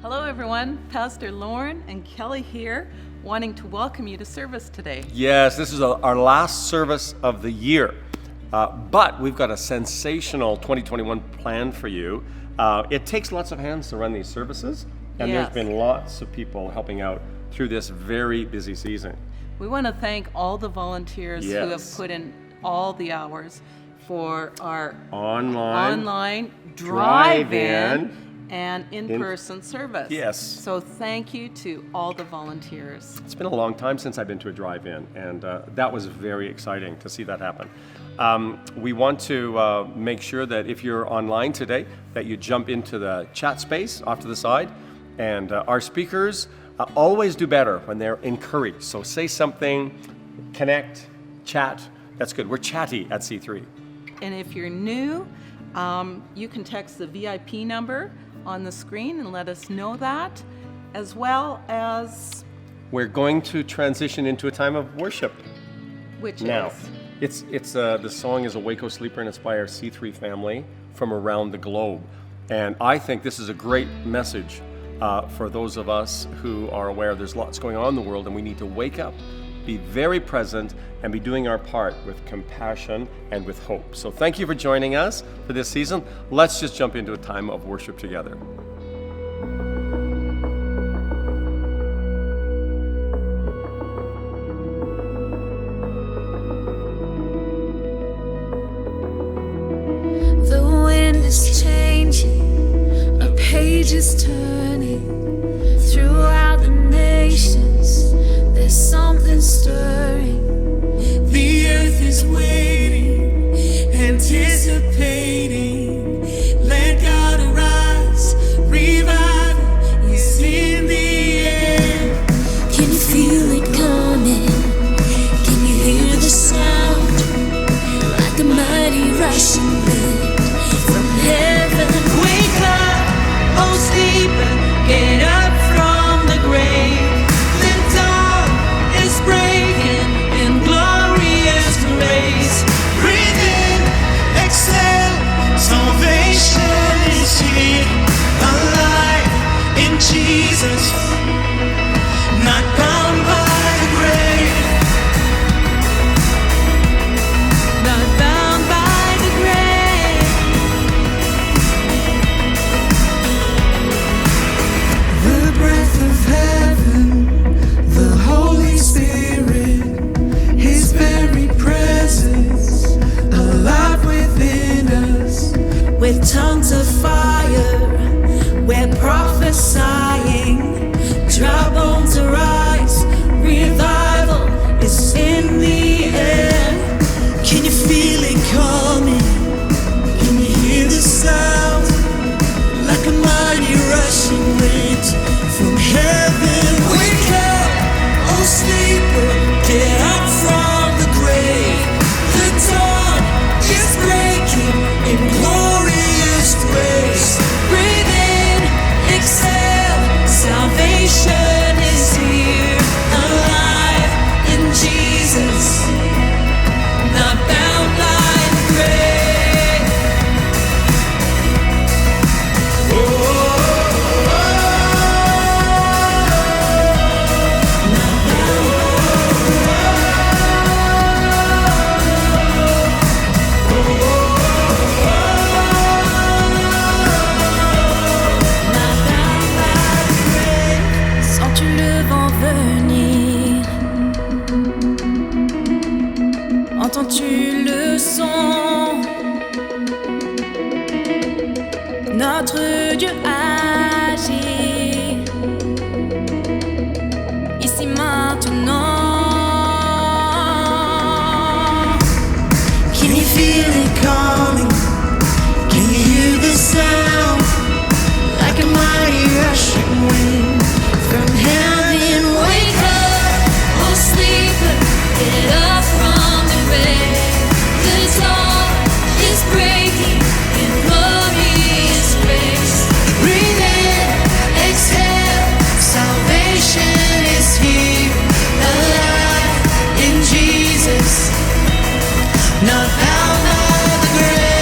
Hello everyone, Pastor Lauren and Kelly here, wanting to welcome you to service today. Yes, this is our last service of the year, but we've got a sensational 2021 plan for you. It takes lots of hands to run these services, and Yes. There's been lots of people helping out through this very busy season. We want to thank all the volunteers who have Yes. put in all the hours for our Online drive-in and in-person service. Yes. So thank you to all the volunteers. It's been a long time since I've been to a drive-in, and that was very exciting to see that happen. We want to make sure that if you're online today, that you jump into the chat space off to the side, and our speakers always do better when they're encouraged. So say something, connect, chat. That's good. We're chatty at C3. And if you're new, you can text the VIP number on the screen and let us know that, as well as We're going to transition into a time of worship which now. is The song is a Waco Sleeper, and it's by our C3 family from around the globe. And I think this is a great message for those of us who are aware there's lots going on in the world, and we need to wake up, be very present, and be doing our part with compassion and with hope. So thank you for joining us for this season. Let's just jump into a time of worship together. The wind is changing, a page is turning. Throughout the nations, there's something stirring. The earth is waiting, anticipating. Let God arise, revival is in the air. Can you feel it coming? Can you hear the sound? Like a mighty rushing wind from heaven. Wake up, oh sleeper, get up from the grave. The dawn is breaking in glorious grace. Breathe in, exhale, salvation is here. Alive in Jesus, not bound by the grave. Not bound by the grave. The breath of heaven, the Holy Spirit, His very presence, alive within us. With tongues of fire, we're prophesying. Dry bones arise, revival is in the air. Can you feel it coming? Can you hear the sound? Like a mighty rushing wind from heaven. Wake up, oh sleeper, get up from the grave. The dawn is breaking in glorious grace. Breathe in, exhale, salvation is here. Alive in Jesus, not bound by the grave. Notre Dieu agit ici maintenant. Can you feel it coming? Can you hear the sound? Like a mighty rushing wind from heaven. Wake up, oh sleeper, get up from the grave. The dawn is breaking in glorious grace. Breathe in, exhale, salvation is here, alive in Jesus, not bound by the grave.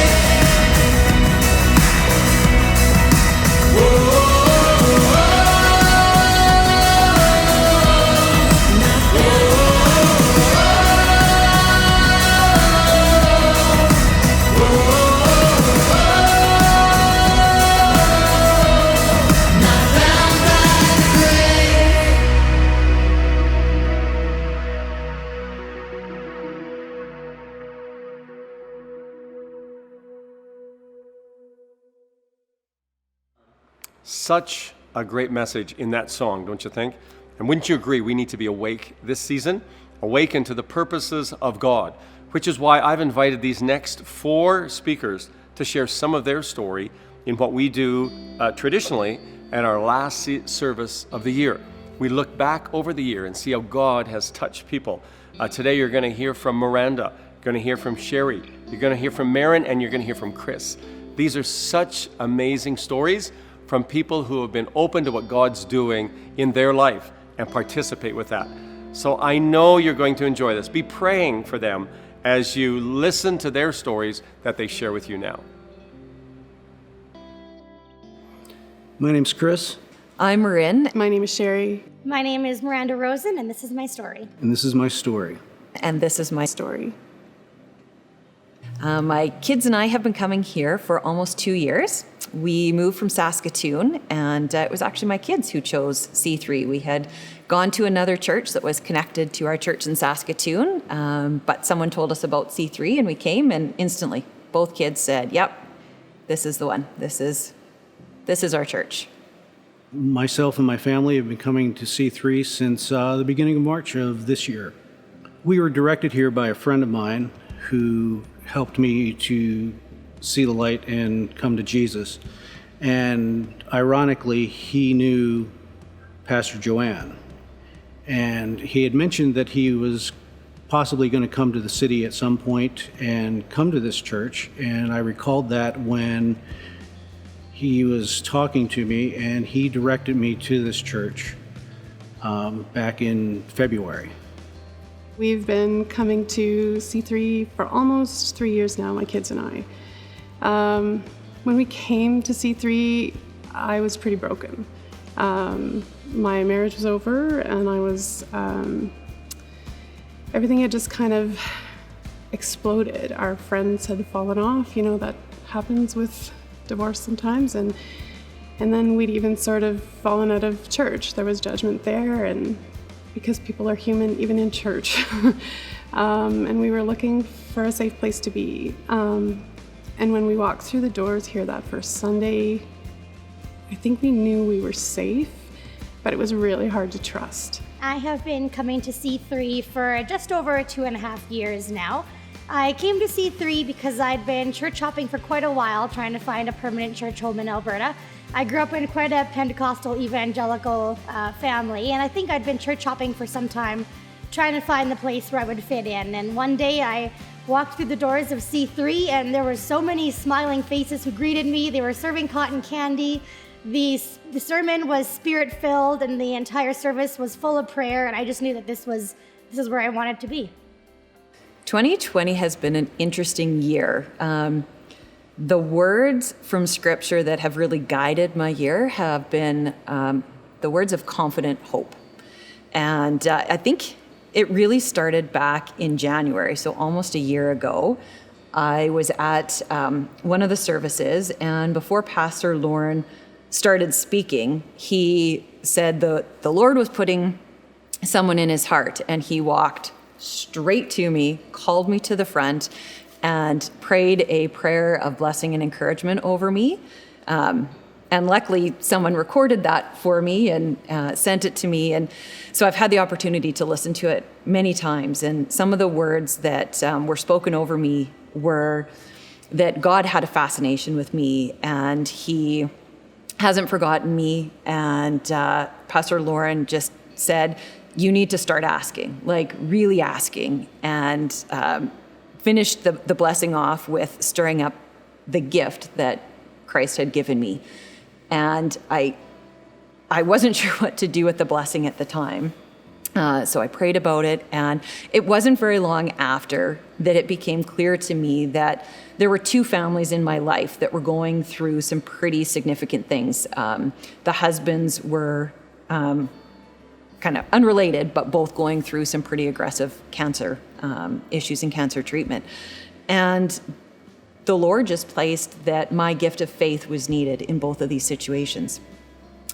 Not bound by the grave. Such a great message in that song, don't you think? And wouldn't you agree we need to be awake this season? Awaken to the purposes of God, which is why I've invited these next 4 speakers to share some of their story in what we do traditionally at our last service of the year. We look back over the year and see how God has touched people. Today you're going to hear from Miranda, you're going to hear from Sherry, you're going to hear from Marin, and you're going to hear from Chris. These are such amazing stories from people who have been open to what God's doing in their life and participate with that. So I know you're going to enjoy this. Be praying for them as you listen to their stories that they share with you now. My name's Chris, I'm Marin, My name is Sherry. My name is Miranda Rosen, and this is my story. and this is my story. and this is my Story. My kids and I have been coming here for almost 2 years. We moved from Saskatoon, and it was actually my kids who chose C3. We had gone to another church that was connected to our church in Saskatoon, but someone told us about C3, and we came, and instantly, both kids said, "Yep, this is the one. This is our church." Myself and my family have been coming to C3 since the beginning of March of this year. We were directed here by a friend of mine who helped me to see the light and come to Jesus. And ironically, he knew Pastor Joanne. And he had mentioned that he was possibly going to come to the city at some point and come to this church. And I recalled that when he was talking to me, and he directed me to this church back in February. We've been coming to C3 for almost 3 years now, my kids and I. When we came to C3, I was pretty broken. My marriage was over, and I was, everything had just kind of exploded. Our friends had fallen off, that happens with divorce sometimes, and then we'd even sort of fallen out of church. There was judgment there, and because people are human even in church. And we were looking for a safe place to be. And when we walked through the doors here that first Sunday, I think we knew we were safe, but it was really hard to trust. I have been coming to C3 for just over 2.5 years now. I came to C3 because I'd been church hopping for quite a while, trying to find a permanent church home in Alberta. I grew up in quite a Pentecostal evangelical family, and I think I'd been church hopping for some time, trying to find the place where I would fit in. And one day I walked through the doors of C3, and there were so many smiling faces who greeted me. They were serving cotton candy. The sermon was spirit-filled, and the entire service was full of prayer, and I just knew that this is where I wanted to be. 2020 has been an interesting year. The words from Scripture that have really guided my year have been the words of confident hope. And I think it really started back in January, so almost a year ago. I was at one of the services, and before Pastor Lauren started speaking, he said the Lord was putting someone in his heart, and he walked straight to me, called me to the front, and prayed a prayer of blessing and encouragement over me. And luckily, someone recorded that for me and sent it to me. And so I've had the opportunity to listen to it many times. And some of the words that were spoken over me were that God had a fascination with me and he hasn't forgotten me. And Pastor Lauren just said, you need to start asking, like really asking, and finished the blessing off with stirring up the gift that Christ had given me. And I wasn't sure what to do with the blessing at the time. So I prayed about it, and it wasn't very long after that it became clear to me that there were two families in my life that were going through some pretty significant things. The husbands were kind of unrelated, but both going through some pretty aggressive cancer issues and cancer treatment. And the Lord just placed that my gift of faith was needed in both of these situations.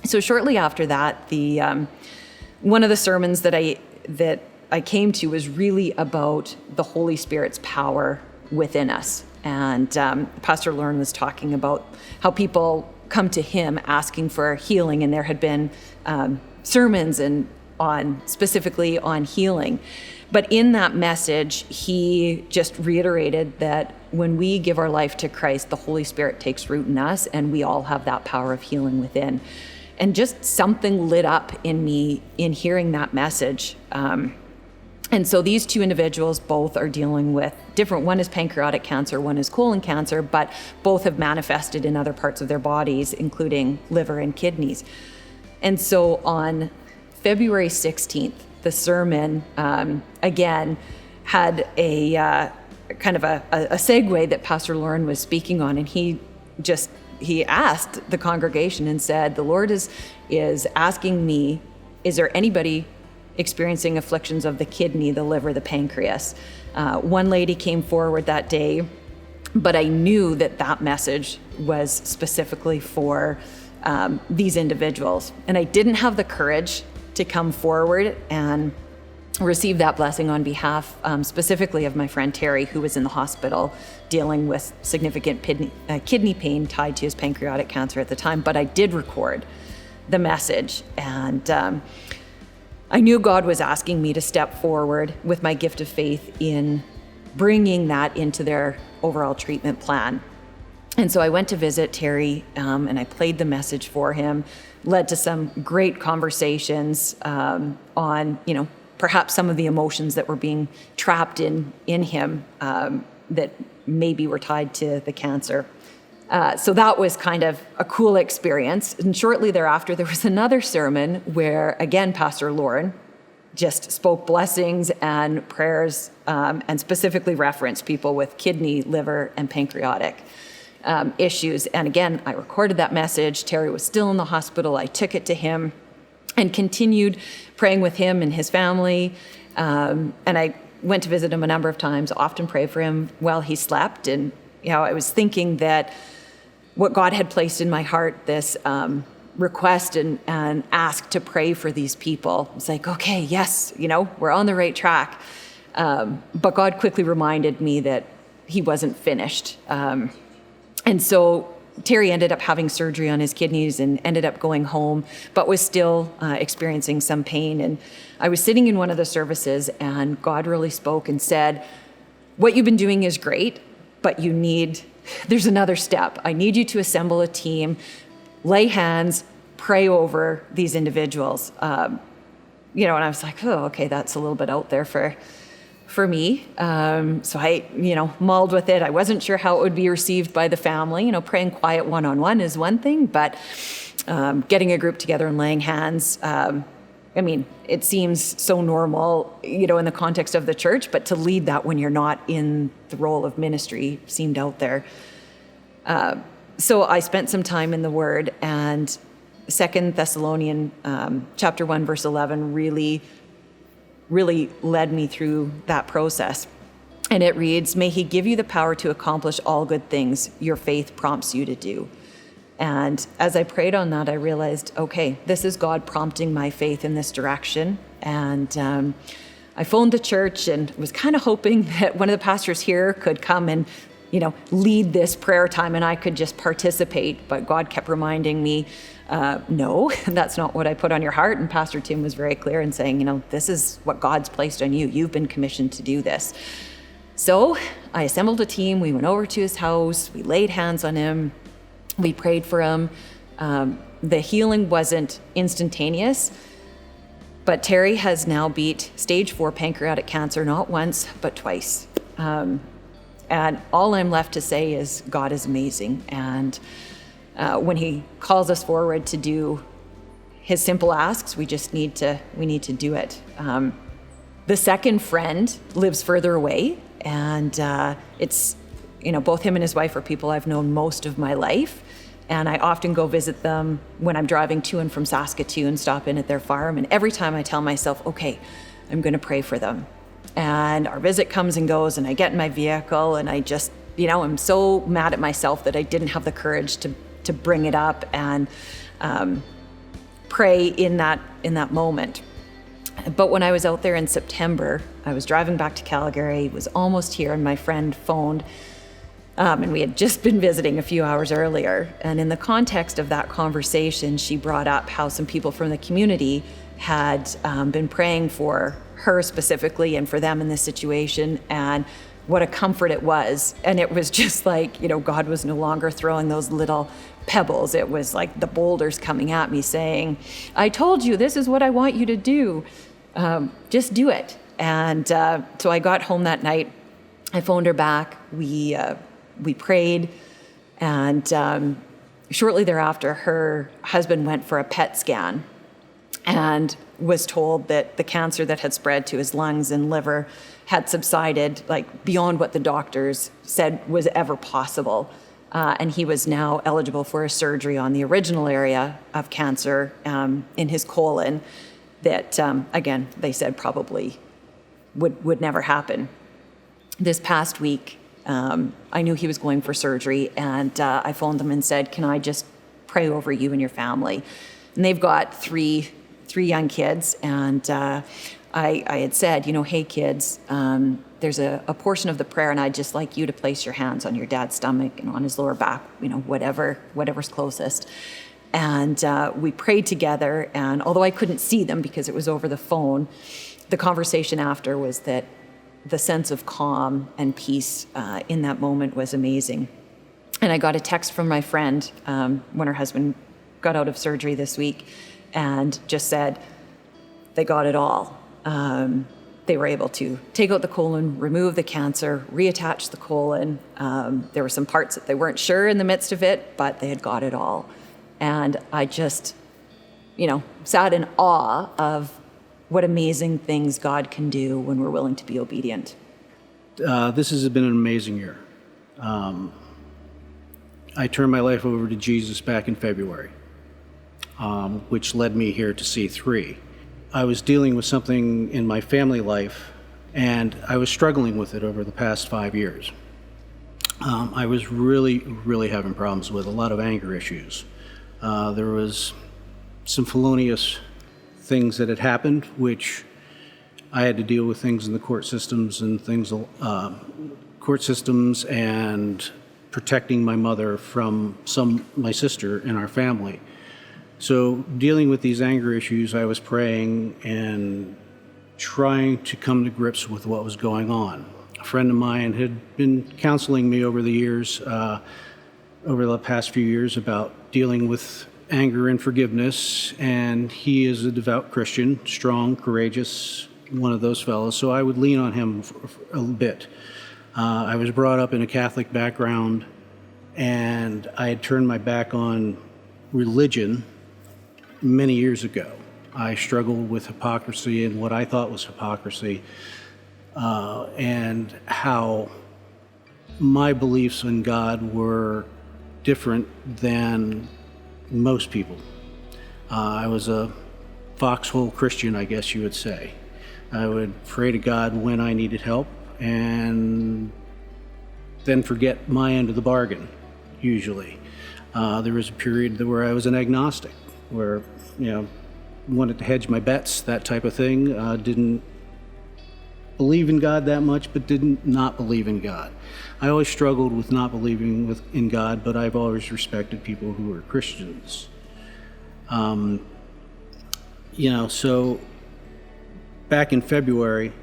So shortly after that, one of the sermons that I came to was really about the Holy Spirit's power within us. And Pastor Lauren was talking about how people come to him asking for healing, and there had been sermons specifically on healing. But in that message, he just reiterated that when we give our life to Christ, the Holy Spirit takes root in us, and we all have that power of healing within. And just something lit up in me in hearing that message. And so these two individuals both are dealing with different, one is pancreatic cancer, one is colon cancer, but both have manifested in other parts of their bodies, including liver and kidneys. And so on February 16th, the sermon, again, had a kind of a segue that Pastor Lauren was speaking on, and he asked the congregation and said, the Lord is asking me, is there anybody experiencing afflictions of the kidney, the liver, the pancreas? One lady came forward that day, but I knew that message was specifically for these individuals. And I didn't have the courage to come forward and receive that blessing on behalf specifically of my friend Terry, who was in the hospital dealing with significant kidney pain tied to his pancreatic cancer at the time. But I did record the message, and I knew God was asking me to step forward with my gift of faith in bringing that into their overall treatment plan. And so I went to visit Terry, and I played the message for him, led to some great conversations on, perhaps some of the emotions that were being trapped in him that maybe were tied to the cancer. So that was kind of a cool experience. And shortly thereafter, there was another sermon where, again, Pastor Lauren just spoke blessings and prayers and specifically referenced people with kidney, liver, and pancreatic issues. And again, I recorded that message. Terry was still in the hospital. I took it to him and continued praying with him and his family. And I went to visit him a number of times, often prayed for him while he slept. And, I was thinking that what God had placed in my heart, this request and ask to pray for these people. It's like, okay, yes, we're on the right track. But God quickly reminded me that he wasn't finished. And so Terry ended up having surgery on his kidneys and ended up going home, but was still experiencing some pain. And I was sitting in one of the services, and God really spoke and said, what you've been doing is great, but there's another step. I need you to assemble a team, lay hands, pray over these individuals. And I was like, oh, okay, that's a little bit out there for me. So I, mulled with it. I wasn't sure how it would be received by the family. Praying quiet one-on-one is one thing, but getting a group together and laying hands, it seems so normal, in the context of the church, but to lead that when you're not in the role of ministry seemed out there. So I spent some time in the Word, and 2 Thessalonians chapter 1, verse 11 really led me through that process. And it reads, may he give you the power to accomplish all good things your faith prompts you to do. And as I prayed on that, I realized, okay, this is God prompting my faith in this direction. And I phoned the church and was kind of hoping that one of the pastors here could come and lead this prayer time and I could just participate. But God kept reminding me, no, that's not what I put on your heart. And Pastor Tim was very clear in saying, this is what God's placed on you. You've been commissioned to do this. So I assembled a team. We went over to his house. We laid hands on him. We prayed for him. The healing wasn't instantaneous, but Terry has now beat stage 4 pancreatic cancer, not once, but twice. And all I'm left to say is God is amazing. And when he calls us forward to do his simple asks, we need to do it. The second friend lives further away, and it's, both him and his wife are people I've known most of my life. And I often go visit them when I'm driving to and from Saskatoon, stop in at their farm. And every time I tell myself, okay, I'm going to pray for them. And our visit comes and goes, and I get in my vehicle, and I just, I'm so mad at myself that I didn't have the courage to bring it up and pray in that moment. But when I was out there in September, I was driving back to Calgary, was almost here, and my friend phoned. And we had just been visiting a few hours earlier. And in the context of that conversation, she brought up how some people from the community had been praying for her specifically and for them in this situation, and what a comfort it was. And it was just like, God was no longer throwing those little pebbles. It was like the boulders coming at me saying, I told you, this is what I want you to do. Just do it. And so I got home that night. I phoned her back. We prayed, and shortly thereafter, her husband went for a PET scan and was told that the cancer that had spread to his lungs and liver had subsided, beyond what the doctors said was ever possible. And he was now eligible for a surgery on the original area of cancer in his colon that, again, they said probably would never happen. This past week, I knew he was going for surgery, and I phoned them and said, can I just pray over you and your family? And they've got three young kids, and I had said, hey kids, there's a portion of the prayer, and I'd just like you to place your hands on your dad's stomach and on his lower back, whatever's closest. And we prayed together, and although I couldn't see them because it was over the phone, the conversation after was that the sense of calm and peace in that moment was amazing. And I got a text from my friend when her husband got out of surgery this week, and just said they got it all. They were able to take out the colon, remove the cancer, reattach the colon. There were some parts that they weren't sure in the midst of it, but they had got it all. And I just, sat in awe of what amazing things God can do when we're willing to be obedient. This has been an amazing year. I turned my life over to Jesus back in February, which led me here to C3. I was dealing with something in my family life, and I was struggling with it over the past 5 years. I was really, really having problems with a lot of anger issues. There was some felonious things that had happened, which I had to deal with things in the court systems and protecting my mother from my sister in our family. So dealing with these anger issues, I was praying and trying to come to grips with what was going on. A friend of mine had been counseling me over the years, over the past few years, about dealing with anger and forgiveness, and he is a devout Christian, strong, courageous, one of those fellows, so I would lean on him for a bit. I was brought up in a Catholic background, and I had turned my back on religion many years ago. I struggled with hypocrisy and what I thought was hypocrisy, and how my beliefs in God were different than most people. I was a foxhole Christian, I guess you would say. I would pray to God when I needed help and then forget my end of the bargain, usually. There was a period where I was an agnostic, where, wanted to hedge my bets, that type of thing. Didn't believe in God that much, but didn't not believe in God. I always struggled with not believing in God, but I've always respected people who are Christians. So back in February,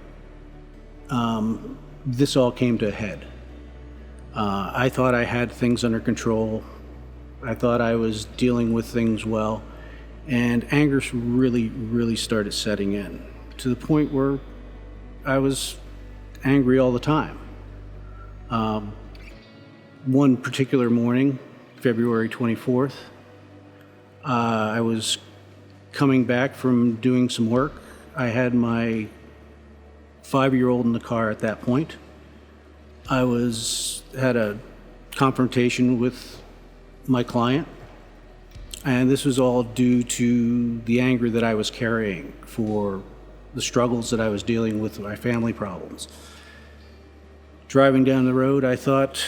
this all came to a head. I thought I had things under control. I thought I was dealing with things well, and anger really started setting in, to the point where I was angry all the time. One particular morning, February 24th, I was coming back from doing some work. I had my 5-year-old in the car at that point. I had a confrontation with my client, and this was all due to the anger that I was carrying for the struggles that I was dealing with my family problems. Driving down the road, I thought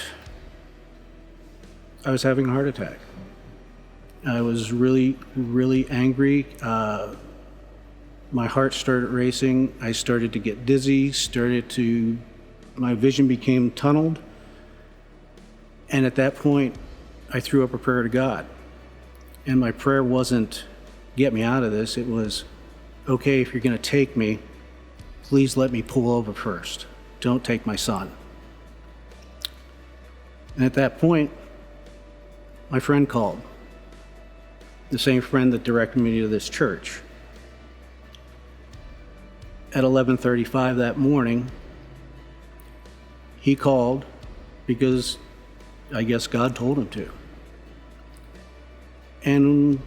I was having a heart attack. I was really angry. My heart started racing. I started to get dizzy, my vision became tunneled. And at that point, I threw up a prayer to God. And my prayer wasn't, get me out of this. It was, okay, if you're going to take me, please let me pull over first. Don't take my son. And at that point, my friend called. The same friend that directed me to this church. At 11:35 that morning, he called because I guess God told him to. And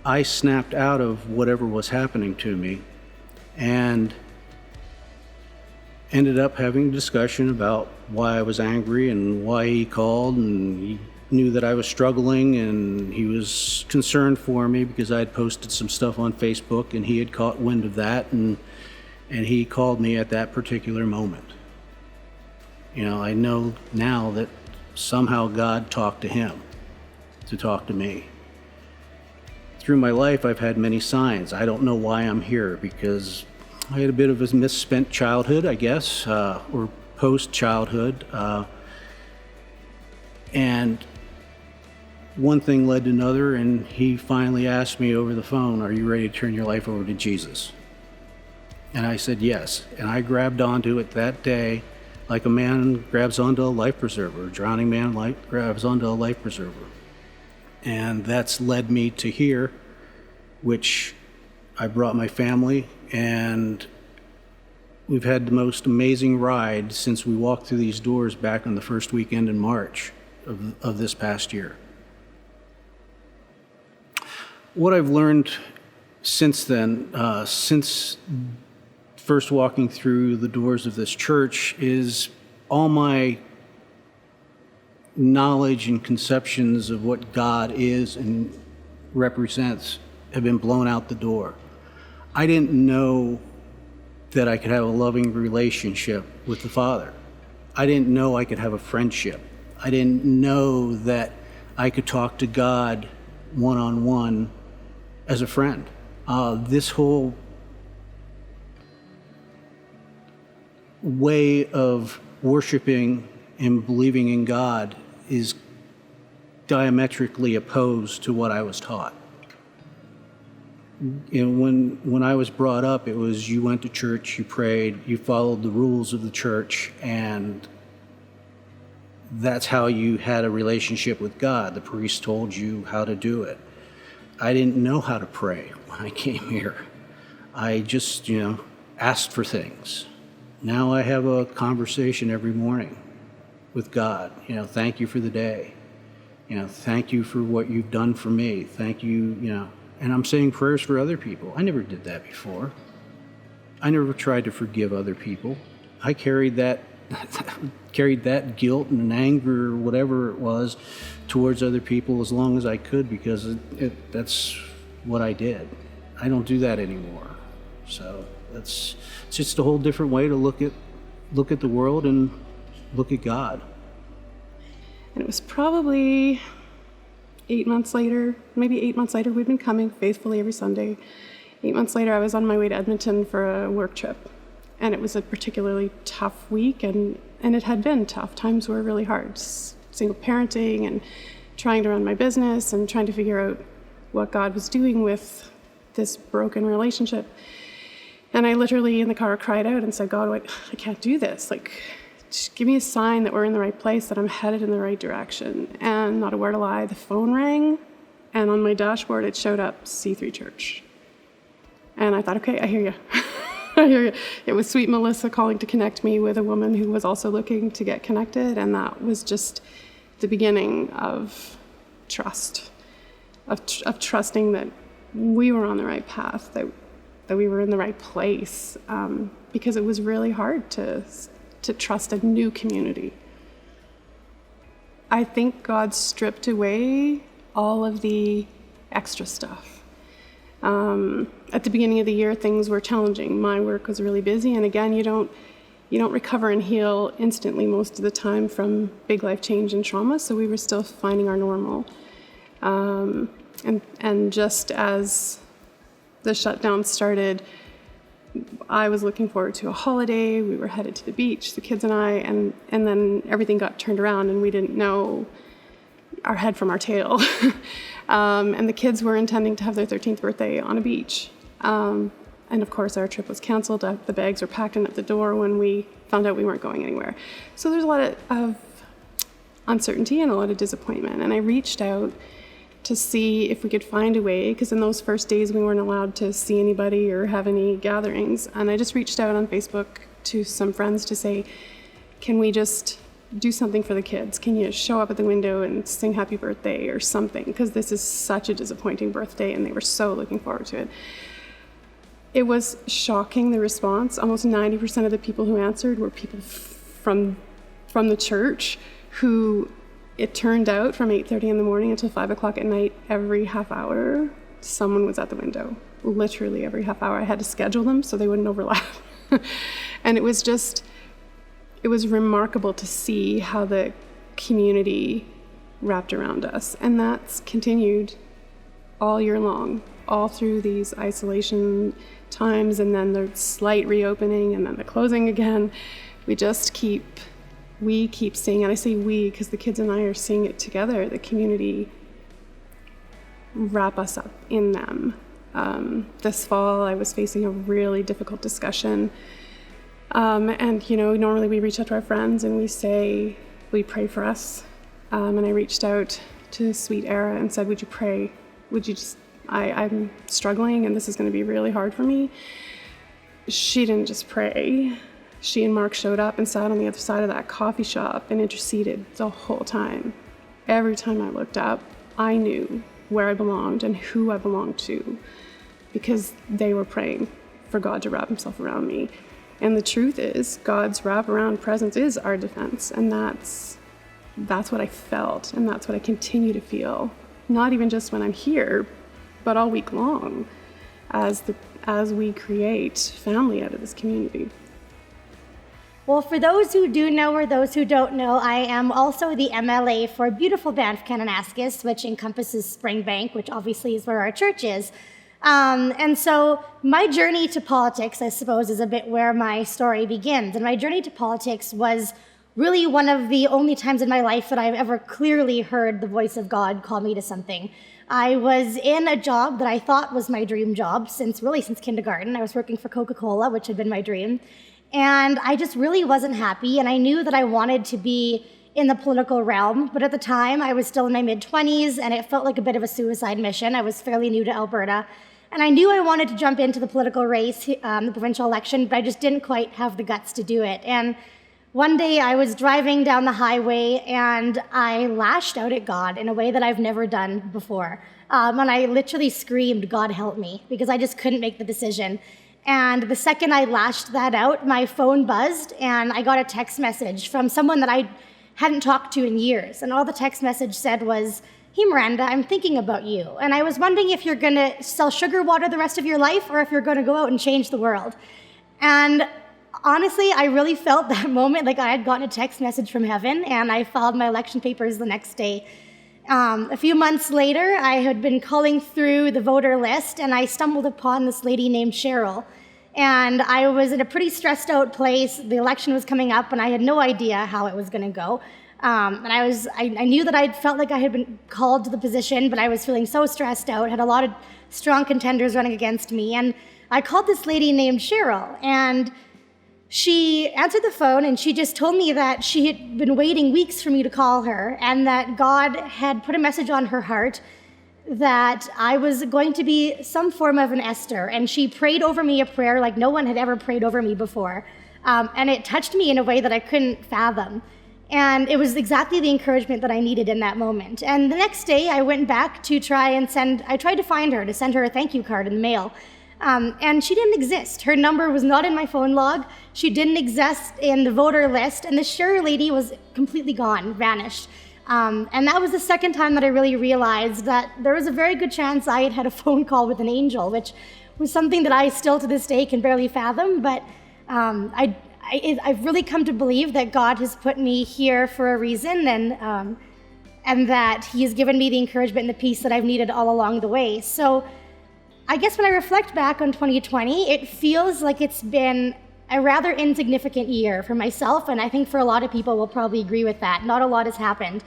I snapped out of whatever was happening to me and ended up having a discussion about why I was angry and why he called, and he knew that I was struggling and he was concerned for me because I had posted some stuff on Facebook and he had caught wind of that, and he called me at that particular moment. I know now that somehow God talked to him to talk to me. Through my life, I've had many signs. I don't know why I'm here, because I had a bit of a misspent childhood, I guess, or post-childhood. And one thing led to another, and he finally asked me over the phone, are you ready to turn your life over to Jesus? And I said yes. And I grabbed onto it that day like a man grabs onto a life preserver. A drowning man grabs onto a life preserver. And that's led me to here, which I brought my family, and we've had the most amazing ride since we walked through these doors back on the first weekend in March of this past year. What I've learned since then, since first walking through the doors of this church, is all my knowledge and conceptions of what God is and represents have been blown out the door. I didn't know that I could have a loving relationship with the Father. I didn't know I could have a friendship. I didn't know that I could talk to God one-on-one as a friend. This whole way of worshiping and believing in God is diametrically opposed to what I was taught. When I was brought up, it was you went to church, you prayed, you followed the rules of the church, and that's how you had a relationship with God. The priest told you how to do it. I didn't know how to pray when I came here. I just, asked for things. Now I have a conversation every morning with God. Thank you for the day. Thank you for what you've done for me. Thank you, and I'm saying prayers for other people. I never did that before. I never tried to forgive other people. I carried that guilt and anger or whatever it was towards other people as long as I could, because that's what I did. I don't do that anymore. So it's just a whole different way to look at the world and look at God. And it was probably 8 months later, maybe 8 months later, we'd been coming faithfully every Sunday. 8 months later, I was on my way to Edmonton for a work trip. and it was a particularly tough week, and it had been tough. Times were really hard. Single parenting and trying to run my business and trying to figure out what God was doing with this broken relationship. And I literally in the car cried out and said, God, I can't do this. Like, just give me a sign that we're in the right place, that I'm headed in the right direction. And not a word of lie, the phone rang, and on my dashboard it showed up C3 Church. And I thought, okay, I hear you. I hear you. It was sweet Melissa calling to connect me with a woman who was also looking to get connected, and that was just the beginning of trust, of trusting that we were on the right path, that we were in the right place, because it was really hard to trust a new community. I think God stripped away all of the extra stuff. At the beginning of the year, things were challenging. My work was really busy, and again, you don't recover and heal instantly most of the time from big life change and trauma, so we were still finding our normal. And just as the shutdown started, I was looking forward to a holiday. We were headed to the beach, the kids and I, and then everything got turned around, and we didn't know our head from our tail. And the kids were intending to have their 13th birthday on a beach. And of course, our trip was canceled. The bags were packed in at the door when we found out we weren't going anywhere. So there's a lot of uncertainty and a lot of disappointment. And I reached out to see if we could find a way, because in those first days we weren't allowed to see anybody or have any gatherings. And I just reached out on Facebook to some friends to say, can we just do something for the kids? Can you show up at the window and sing happy birthday or something? Because this is such a disappointing birthday, and they were so looking forward to it. It was shocking, the response. Almost 90% of the people who answered were people from the church who, it turned out, from 8:30 in the morning until 5 o'clock at night, every half hour, someone was at the window. Literally every half hour. I had to schedule them so they wouldn't overlap. And it was remarkable to see how the community wrapped around us. And that's continued all year long, all through these isolation times, and then the slight reopening, and then the closing again. We keep seeing, and I say we because the kids and I are seeing it together, the community wrap us up in them. This fall, I was facing a really difficult discussion. And, normally we reach out to our friends and we pray for us. And I reached out to sweet Era and said, would you pray? Would you just, I'm struggling and this is going to be really hard for me. She didn't just pray. She and Mark showed up and sat on the other side of that coffee shop and interceded the whole time. Every time I looked up, I knew where I belonged and who I belonged to, because they were praying for God to wrap himself around me. And the truth is, God's wraparound presence is our defense, and that's what I felt, and that's what I continue to feel. Not even just when I'm here, but all week long, as we create family out of this community. Well, for those who do know or those who don't know, I am also the MLA for beautiful Banff Kananaskis, which encompasses Springbank, which obviously is where our church is. And so my journey to politics, I suppose, is a bit where my story begins. And my journey to politics was really one of the only times in my life that I've ever clearly heard the voice of God call me to something. I was in a job that I thought was my dream job since kindergarten. I was working for Coca-Cola, which had been my dream. And I just really wasn't happy, and I knew that I wanted to be in the political realm, but at the time I was still in my mid-20s, and it felt like a bit of a suicide mission. I was fairly new to Alberta, and I knew I wanted to jump into the political race, the provincial election, but I just didn't quite have the guts to do it. And one day I was driving down the highway, and I lashed out at God in a way that I've never done before. And I literally screamed, "God help me," because I just couldn't make the decision. And the second I lashed that out, my phone buzzed, and I got a text message from someone that I hadn't talked to in years. And all the text message said was, "Hey, Miranda, I'm thinking about you. And I was wondering if you're going to sell sugar water the rest of your life or if you're going to go out and change the world." And honestly, I really felt that moment like I had gotten a text message from heaven, and I filed my election papers the next day. A few months later, I had been culling through the voter list, and I stumbled upon this lady named Cheryl. And I was in a pretty stressed out place. The election was coming up, and I had no idea how it was going to go. And I knew that I felt like I had been called to the position, but I was feeling so stressed out, had a lot of strong contenders running against me. And I called this lady named Cheryl, and she answered the phone, and she just told me that she had been waiting weeks for me to call her, and that God had put a message on her heart that I was going to be some form of an Esther. And she prayed over me a prayer like no one had ever prayed over me before. And it touched me in a way that I couldn't fathom. And it was exactly the encouragement that I needed in that moment. And the next day, I went back to I tried to find her, to send her a thank you card in the mail. And she didn't exist. Her number was not in my phone log. She didn't exist in the voter list. And the Sure lady was completely gone, vanished. And that was the second time that I really realized that there was a very good chance I had had a phone call with an angel, which was something that I still to this day can barely fathom. But I've really come to believe that God has put me here for a reason, and that He has given me the encouragement and the peace that I've needed all along the way. So I guess when I reflect back on 2020, it feels like it's been a rather insignificant year for myself, and I think for a lot of people will probably agree with that. Not a lot has happened.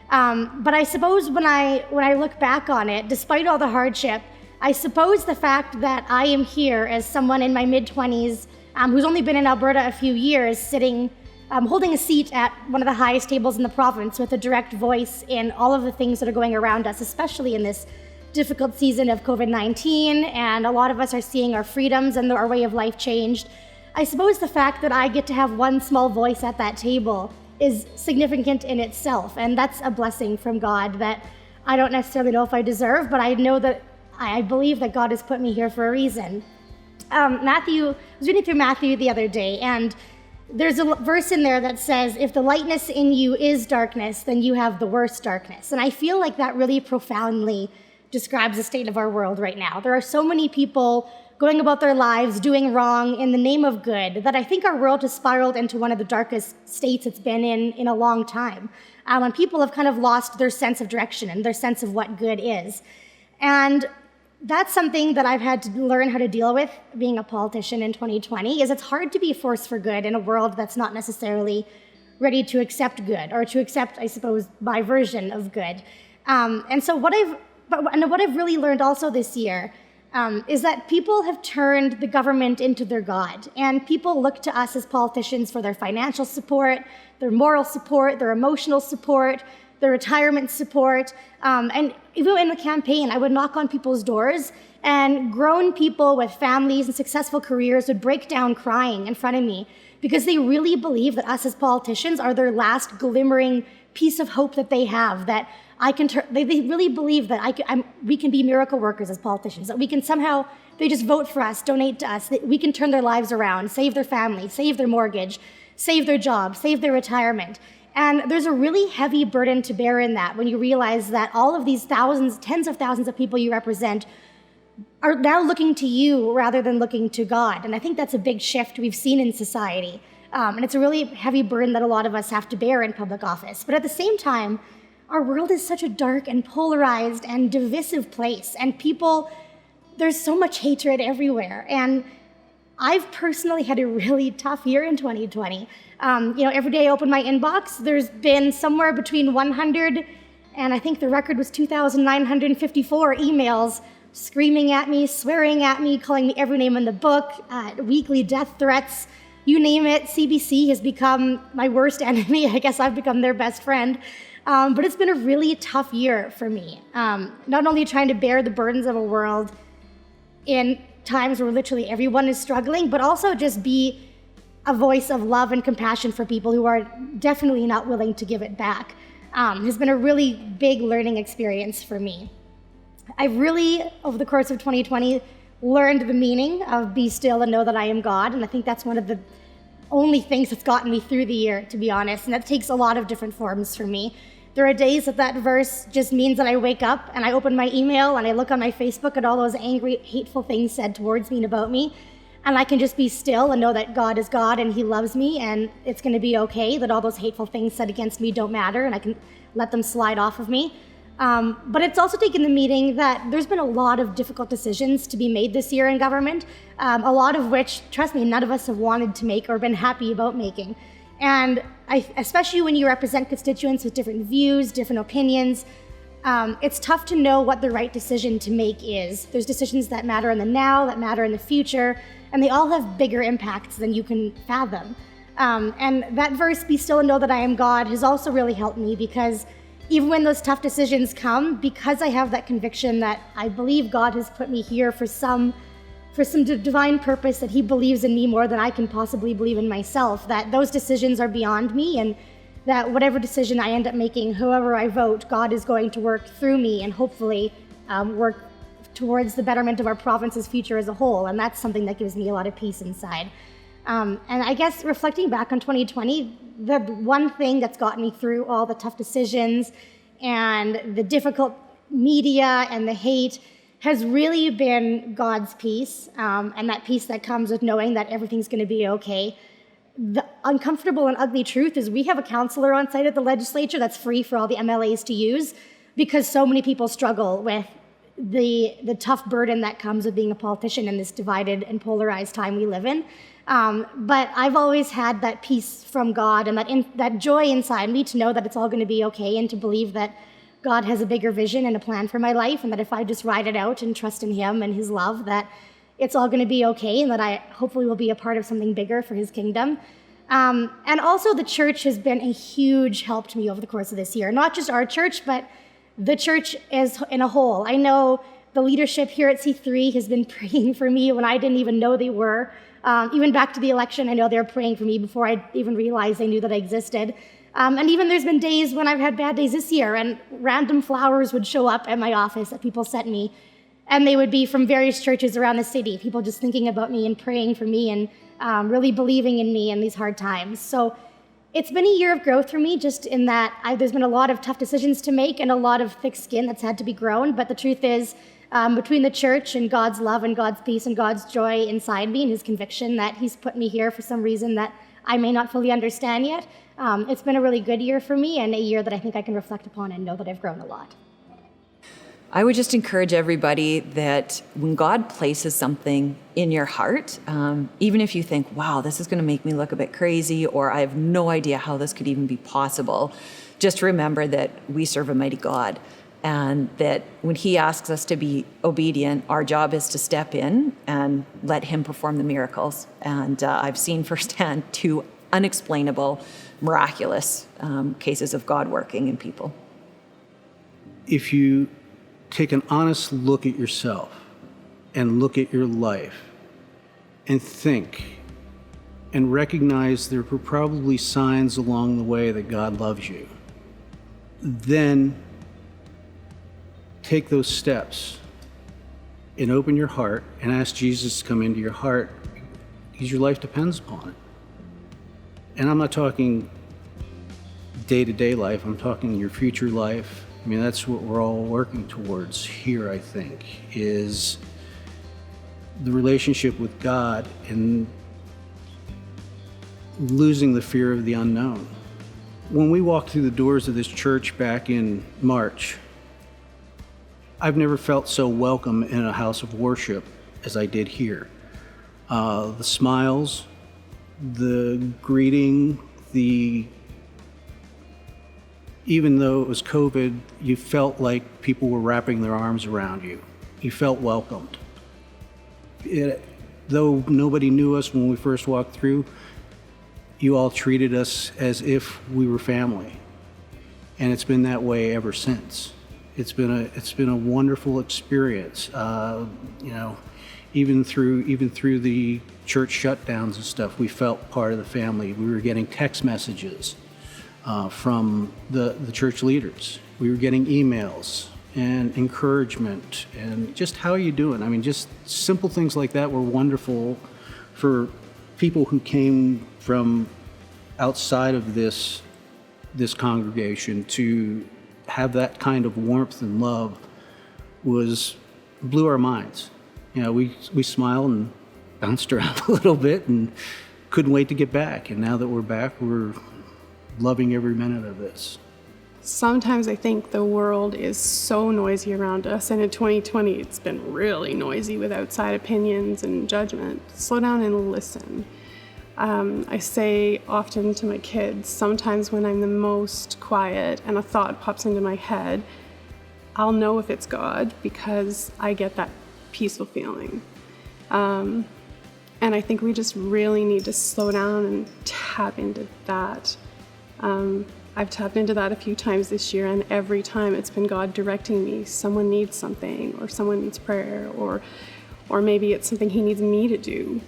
But I suppose when I look back on it, despite all the hardship, I suppose the fact that I am here as someone in my mid-20s who's only been in Alberta a few years, sitting, holding a seat at one of the highest tables in the province with a direct voice in all of the things that are going around us, especially in this difficult season of COVID-19, and a lot of us are seeing our freedoms and our way of life changed. I suppose the fact that I get to have one small voice at that table is significant in itself, and that's a blessing from God that I don't necessarily know if I deserve, but I know that I believe that God has put me here for a reason. I was reading through Matthew the other day, and there's a verse in there that says, if the lightness in you is darkness, then you have the worst darkness. And I feel like that really profoundly describes the state of our world right now. There are so many people going about their lives doing wrong in the name of good that I think our world has spiraled into one of the darkest states it's been in a long time. When people have kind of lost their sense of direction and their sense of what good is. And that's something that I've had to learn how to deal with being a politician in 2020, is it's hard to be a force for good in a world that's not necessarily ready to accept good, or to accept, I suppose, my version of good. And so what I've really learned also this year is that people have turned the government into their God, and people look to us as politicians for their financial support, their moral support, their emotional support, their retirement support. And even in the campaign, I would knock on people's doors, and grown people with families and successful careers would break down crying in front of me because they really believe that us as politicians are their last glimmering piece of hope that they have, that they really believe that we can be miracle workers as politicians, that we can somehow, they just vote for us, donate to us, that we can turn their lives around, save their family, save their mortgage, save their job, save their retirement. And there's a really heavy burden to bear in that when you realize that all of these thousands, tens of thousands of people you represent are now looking to you rather than looking to God. And I think that's a big shift we've seen in society. And it's a really heavy burden that a lot of us have to bear in public office. But at the same time, our world is such a dark and polarized and divisive place. And there's so much hatred everywhere. And I've personally had a really tough year in 2020. Every day I open my inbox, there's been somewhere between 100 and I think the record was 2,954 emails screaming at me, swearing at me, calling me every name in the book, weekly death threats, you name it. CBC has become my worst enemy. I guess I've become their best friend. But it's been a really tough year for me. Not only trying to bear the burdens of a world in times where literally everyone is struggling, but also just be a voice of love and compassion for people who are definitely not willing to give it back. Has been a really big learning experience for me. I've really, over the course of 2020, learned the meaning of be still and know that I am God. And I think that's one of the only things that's gotten me through the year, to be honest. And that takes a lot of different forms for me. There are days that verse just means that I wake up and I open my email and I look on my Facebook at all those angry, hateful things said towards me and about me. And I can just be still and know that God is God and He loves me and it's going to be okay, that all those hateful things said against me don't matter and I can let them slide off of me. But it's also taken the meaning that there's been a lot of difficult decisions to be made this year in government, a lot of which, trust me, none of us have wanted to make or been happy about making. And especially when you represent constituents with different views, different opinions, it's tough to know what the right decision to make is. There's decisions that matter in the now, that matter in the future, and they all have bigger impacts than you can fathom. And that verse, "Be still and know that I am God," has also really helped me, because even when those tough decisions come, because I have that conviction that I believe God has put me here for some divine purpose, that he believes in me more than I can possibly believe in myself, that those decisions are beyond me, and that whatever decision I end up making, whoever I vote, God is going to work through me and hopefully work towards the betterment of our province's future as a whole. And that's something that gives me a lot of peace inside. And I guess reflecting back on 2020, the one thing that's gotten me through all the tough decisions and the difficult media and the hate has really been God's peace, and that peace that comes with knowing that everything's going to be okay. The uncomfortable and ugly truth is we have a counselor on site at the legislature that's free for all the MLAs to use, because so many people struggle with the tough burden that comes with being a politician in this divided and polarized time we live in. But I've always had that peace from God and that joy inside me to know that it's all going to be okay, and to believe that God has a bigger vision and a plan for my life, and that if I just ride it out and trust in him and his love, that it's all going to be okay, and that I hopefully will be a part of something bigger for his kingdom. And also the church has been a huge help to me over the course of this year. Not just our church, but the church as in a whole. I know the leadership here at C3 has been praying for me when I didn't even know they were. Even back to the election, I know they were praying for me before I even realized they knew that I existed. And even there's been days when I've had bad days this year, and random flowers would show up at my office that people sent me. And they would be from various churches around the city, people just thinking about me and praying for me and really believing in me in these hard times. So it's been a year of growth for me, just in that there's been a lot of tough decisions to make and a lot of thick skin that's had to be grown. But the truth is, between the church and God's love and God's peace and God's joy inside me and his conviction that he's put me here for some reason that I may not fully understand yet, it's been a really good year for me, and a year that I think I can reflect upon and know that I've grown a lot. I would just encourage everybody that when God places something in your heart, even if you think, wow, this is going to make me look a bit crazy, or I have no idea how this could even be possible, just remember that we serve a mighty God, and that when he asks us to be obedient, our job is to step in and let him perform the miracles. And I've seen firsthand 2 unexplainable, miraculous cases of God working in people. If you take an honest look at yourself and look at your life and think and recognize there were probably signs along the way that God loves you, then take those steps and open your heart and ask Jesus to come into your heart, because your life depends upon it. And I'm not talking day-to-day life, I'm talking your future life. I mean, that's what we're all working towards here, I think, is the relationship with God and losing the fear of the unknown. When we walked through the doors of this church back in March, I've never felt so welcome in a house of worship as I did here. The smiles, the greeting, even though it was COVID, you felt like people were wrapping their arms around you. You felt welcomed. Though nobody knew us when we first walked through, you all treated us as if we were family. And it's been that way ever since. It's been a wonderful experience. Even through the church shutdowns and stuff, we felt part of the family. We were getting text messages from the church leaders. We were getting emails and encouragement and just, how are you doing? I mean, just simple things like that were wonderful for people who came from outside of this congregation. To have that kind of warmth and love blew our minds. You know, we smiled and bounced around a little bit and couldn't wait to get back. And now that we're back, we're loving every minute of this. sometimes I think the world is so noisy around us, and in 2020 it's been really noisy with outside opinions and judgment. Slow down and listen. I say often to my kids, sometimes when I'm the most quiet and a thought pops into my head, I'll know if it's God because I get that peaceful feeling. And I think we just really need to slow down and tap into that. I've tapped into that a few times this year, and every time it's been God directing me. Someone needs something, or someone needs prayer, or maybe it's something He needs me to do.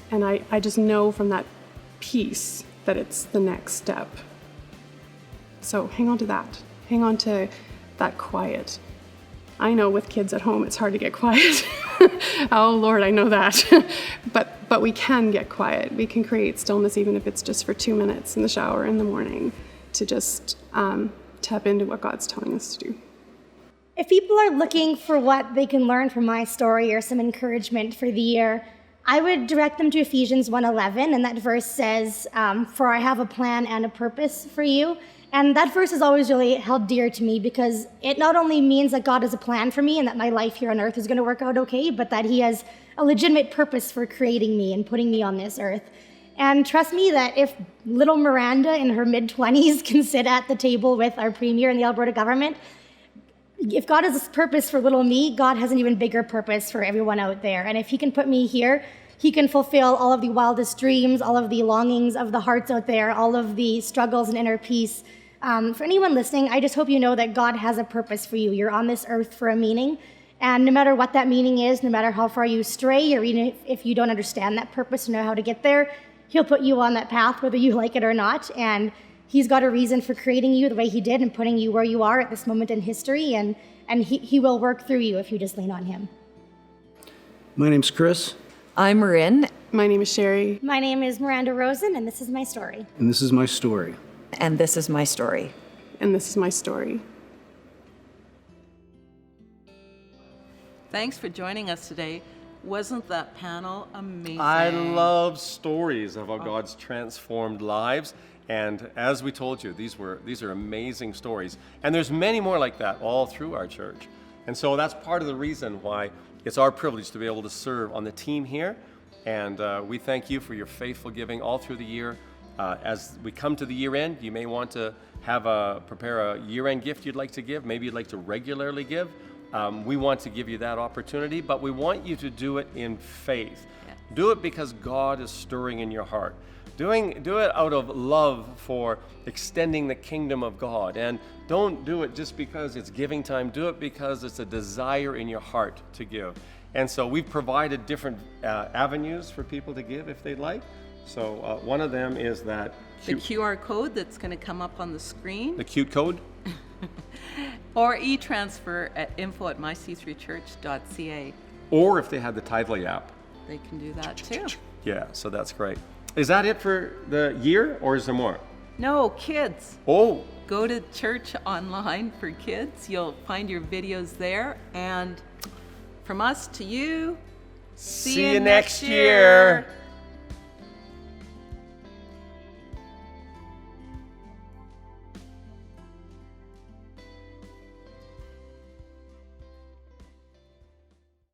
And I just know from that peace that it's the next step. So hang on to that. Hang on to that quiet. I know with kids at home it's hard to get quiet. Oh Lord, I know that. But we can get quiet. We can create stillness even if it's just for 2 minutes in the shower in the morning to just tap into what God's telling us to do. If people are looking for what they can learn from my story or some encouragement for the year, I would direct them to Ephesians 1:11, and that verse says, "For I have a plan and a purpose for you." And that verse has always really held dear to me because it not only means that God has a plan for me and that my life here on earth is going to work out okay, but that He has a legitimate purpose for creating me and putting me on this earth. And trust me that if little Miranda in her mid-20s can sit at the table with our premier and the Alberta government, if God has a purpose for little me, God has an even bigger purpose for everyone out there. And if He can put me here, He can fulfill all of the wildest dreams, all of the longings of the hearts out there, all of the struggles and inner peace. For anyone listening, I just hope you know that God has a purpose for you. You're on this earth for a meaning. And no matter what that meaning is, no matter how far you stray, or even if you don't understand that purpose and know how to get there, He'll put you on that path, whether you like it or not. And He's got a reason for creating you the way He did and putting you where you are at this moment in history. And he will work through you if you just lean on Him. My name's Chris, I'm Marin, My name is Sherry. My name is Miranda Rosen, and this is my story. and this is my story. and this is my story. And this is my story. Thanks for joining us today. Wasn't that panel amazing? I love stories of how God's transformed lives. And as we told you, these are amazing stories. And there's many more like that all through our church. And so that's part of the reason why it's our privilege to be able to serve on the team here. And we thank you for your faithful giving all through the year. As we come to the year end, you may want to prepare a year-end gift you'd like to give. Maybe you'd like to regularly give. We want to give you that opportunity, but we want you to do it in faith. Yes. Do it because God is stirring in your heart. Do it out of love for extending the kingdom of God. And don't do it just because it's giving time. Do it because it's a desire in your heart to give. And so we've provided different avenues for people to give if they'd like. So one of them is that the QR code that's going to come up on the screen. The cute code. Or e-transfer at info@myc3church.ca. Or if they had the Tithely app. They can do that too. Yeah, so that's great. Is that it for the year, or is there more? No, kids. Oh. Go to church online for kids. You'll find your videos there. And from us to you, See you next year.